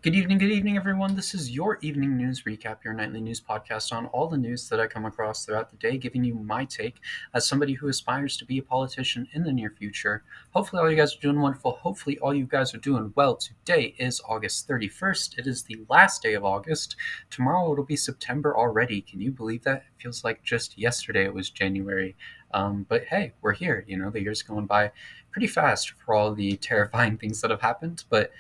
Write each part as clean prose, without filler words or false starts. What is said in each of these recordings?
Good evening, everyone. This is your evening news recap, your nightly news podcast on all the news that I come across throughout the day, giving you my take as somebody who aspires to be a politician in the near future. Hopefully, all you guys are doing wonderful. Hopefully, all you guys are doing well. Today is August 31st. It is the last day of August. Tomorrow, it'll be September already. Can you believe that? It feels like just yesterday it was January. But hey, we're here. The year's going by pretty fast for all the terrifying things that have happened. But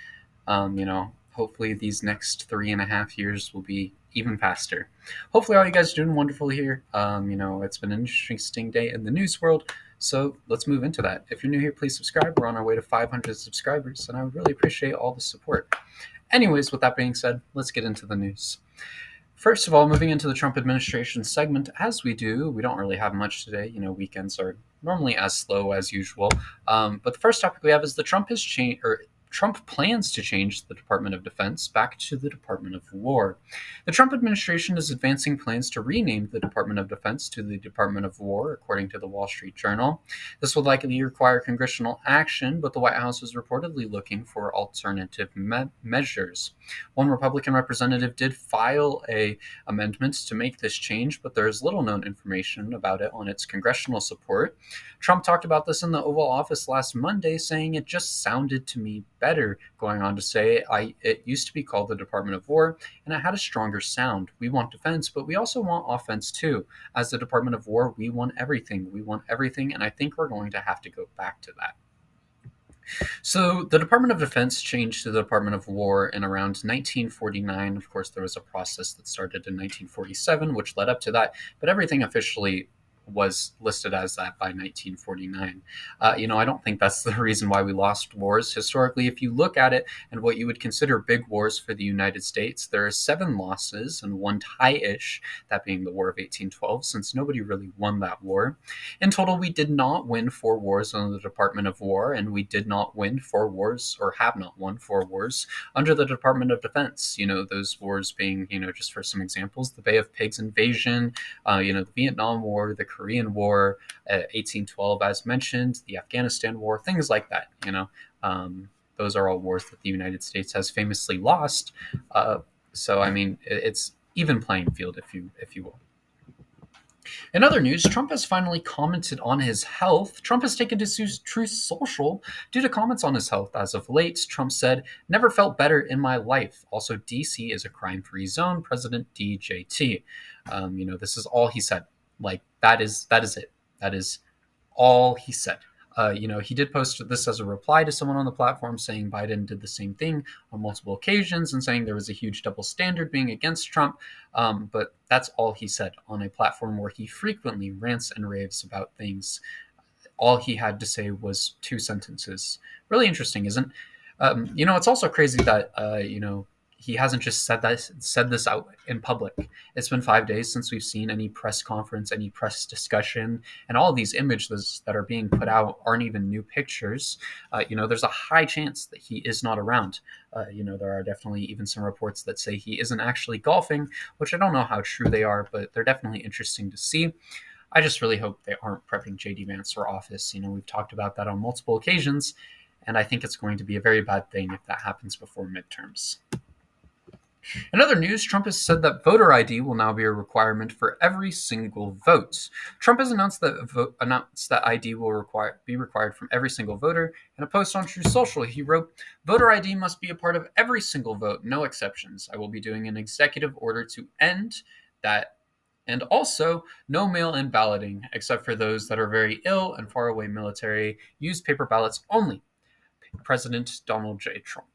hopefully these next 3.5 years will be even faster. Hopefully all you guys are doing wonderful here. It's been an interesting day in the news world, so let's move into that. If you're new here, please subscribe. We're on our way to 500 subscribers, and I would really appreciate all the support. Anyways, with that being said, let's get into the news. First of all, moving into the Trump administration segment, as we do, we don't really have much today. Weekends are normally as slow as usual. But the first topic we have is the Trump plans to change the Department of Defense back to the Department of War. The Trump administration is advancing plans to rename the Department of Defense to the Department of War, according to the Wall Street Journal. This would likely require congressional action, but the White House is reportedly looking for alternative measures. One Republican representative did file a amendment to make this change, but there is little known information about it on its congressional support. Trump talked about this in the Oval Office last Monday, saying it just sounded to me better, going on to say, it used to be called the Department of War, and it had a stronger sound. We want defense, but we also want offense too. As the Department of War, we want everything. We want everything, and I think we're going to have to go back to that. So the Department of Defense changed to the Department of War in around 1949. Of course, there was a process that started in 1947, which led up to that, but everything officially was listed as that by 1949. I don't think that's the reason why we lost wars. Historically, if you look at it and what you would consider big wars for the United States, there are 7 losses and 1 tie-ish, that being the War of 1812, since nobody really won that war. In total, we did not win 4 wars under the Department of War, and we did not win 4 wars, or have not won 4 wars, under the Department of Defense. Those wars being, just for some examples, the Bay of Pigs invasion, the Vietnam War, the Korean War, 1812, as mentioned, the Afghanistan War, things like that. Those are all wars that the United States has famously lost. It's even playing field, if you will. In other news, Trump has finally commented on his health. Trump has taken to Truth Social due to comments on his health. As of late, Trump said, "Never felt better in my life. Also, DC is a crime-free zone. President DJT." This is all he said. That is it. That is all he said. He did post this as a reply to someone on the platform saying Biden did the same thing on multiple occasions and saying there was a huge double standard being against Trump. But that's all he said on a platform where he frequently rants and raves about things. All he had to say was 2 sentences. Really interesting, isn't it? It's also crazy that, he hasn't just said this out in public. It's been 5 days since we've seen any press conference, any press discussion, and all of these images that are being put out aren't even new pictures. There's a high chance that he is not around. There are definitely even some reports that say he isn't actually golfing, which I don't know how true they are, but they're definitely interesting to see. I just really hope they aren't prepping J.D. Vance for office. We've talked about that on multiple occasions, and I think it's going to be a very bad thing if that happens before midterms. In other news, Trump has said that voter ID will now be a requirement for every single vote. Trump has announced that ID will be required from every single voter. In a post on Truth Social, he wrote, "Voter ID must be a part of every single vote, no exceptions. I will be doing an executive order to end that, and also no mail-in balloting, except for those that are very ill and far away military. Use paper ballots only. President Donald J. Trump."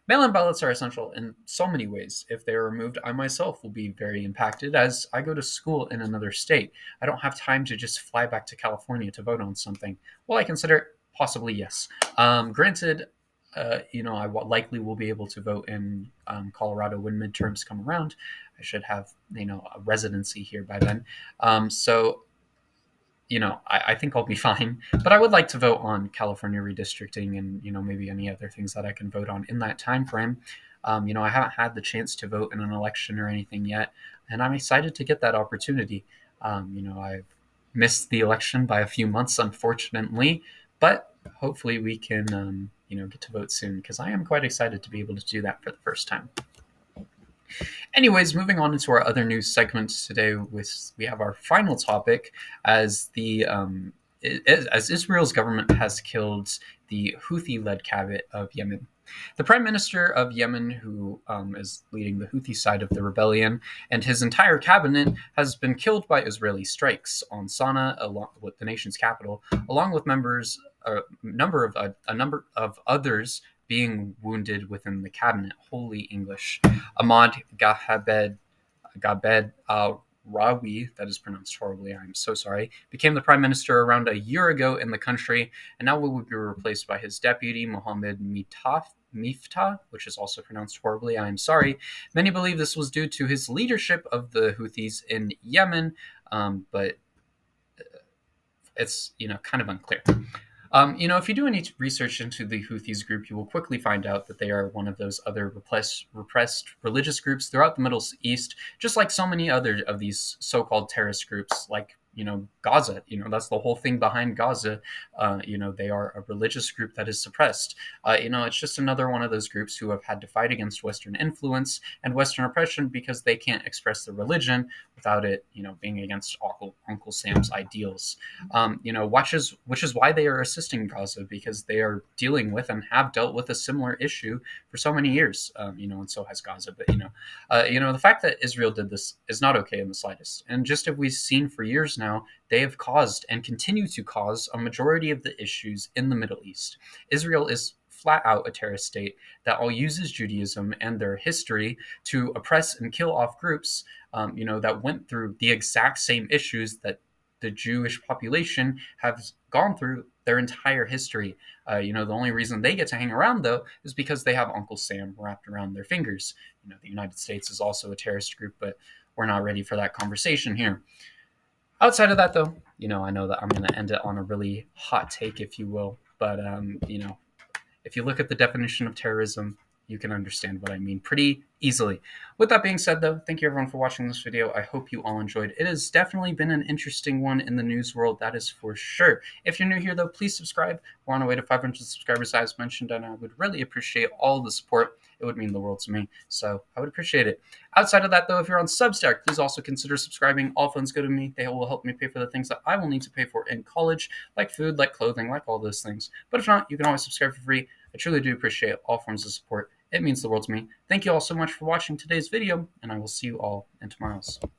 Mail-in ballots are essential in so many ways. If they are removed, I myself will be very impacted as I go to school in another state. I don't have time to just fly back to California to vote on something. Will I consider it? Possibly, yes. Granted, I likely will be able to vote in Colorado when midterms come around. I should have, a residency here by then. I think I'll be fine. But I would like to vote on California redistricting and, maybe any other things that I can vote on in that time frame. I haven't had the chance to vote in an election or anything yet, and I'm excited to get that opportunity. I've missed the election by a few months, unfortunately, but hopefully we can, get to vote soon, because I am quite excited to be able to do that for the first time. Anyways, moving on into our other news segments today, we have our final topic as as Israel's government has killed the Houthi-led cabinet of Yemen. The prime minister of Yemen, who is leading the Houthi side of the rebellion, and his entire cabinet has been killed by Israeli strikes on Sana'a, along with the nation's capital, along with a number of others being wounded within the cabinet. Holy English. Ahmad Gabed Rawi, that is pronounced horribly, I'm so sorry, became the prime minister around a year ago in the country, and now will be replaced by his deputy, Mohammed Miftah, which is also pronounced horribly, I am sorry. Many believe this was due to his leadership of the Houthis in Yemen, but it's kind of unclear. If you do any research into the Houthis group, you will quickly find out that they are one of those other repressed religious groups throughout the Middle East, just like so many other of these so-called terrorist groups, like Gaza. That's the whole thing behind Gaza. They are a religious group that is suppressed. It's just another one of those groups who have had to fight against Western influence and Western oppression because they can't express their religion without it, being against Uncle Sam's ideals. Which is why they are assisting Gaza, because they are dealing with and have dealt with a similar issue for so many years. And so has Gaza. But the fact that Israel did this is not okay in the slightest. And just as we've seen for years now, they have caused and continue to cause a majority of the issues in the Middle East. Israel is flat out a terrorist state that all uses Judaism and their history to oppress and kill off groups, that went through the exact same issues that the Jewish population has gone through their entire history. The only reason they get to hang around, though, is because they have Uncle Sam wrapped around their fingers. The United States is also a terrorist group, but we're not ready for that conversation here. Outside of that, though, I know that I'm going to end it on a really hot take, if you will. But, if you look at the definition of terrorism, you can understand what I mean pretty easily. With that being said, though, thank you everyone for watching this video. I hope you all enjoyed. It has definitely been an interesting one in the news world, that is for sure. If you're new here, though, please subscribe. We're on our way to 500 subscribers, as mentioned, and I would really appreciate all the support. It would mean the world to me, so I would appreciate it. Outside of that, though, if you're on Substack, please also consider subscribing. All funds go to me. They will help me pay for the things that I will need to pay for in college, like food, like clothing, like all those things. But if not, you can always subscribe for free. I truly do appreciate all forms of support. It means the world to me. Thank you all so much for watching today's video, and I will see you all in tomorrow's.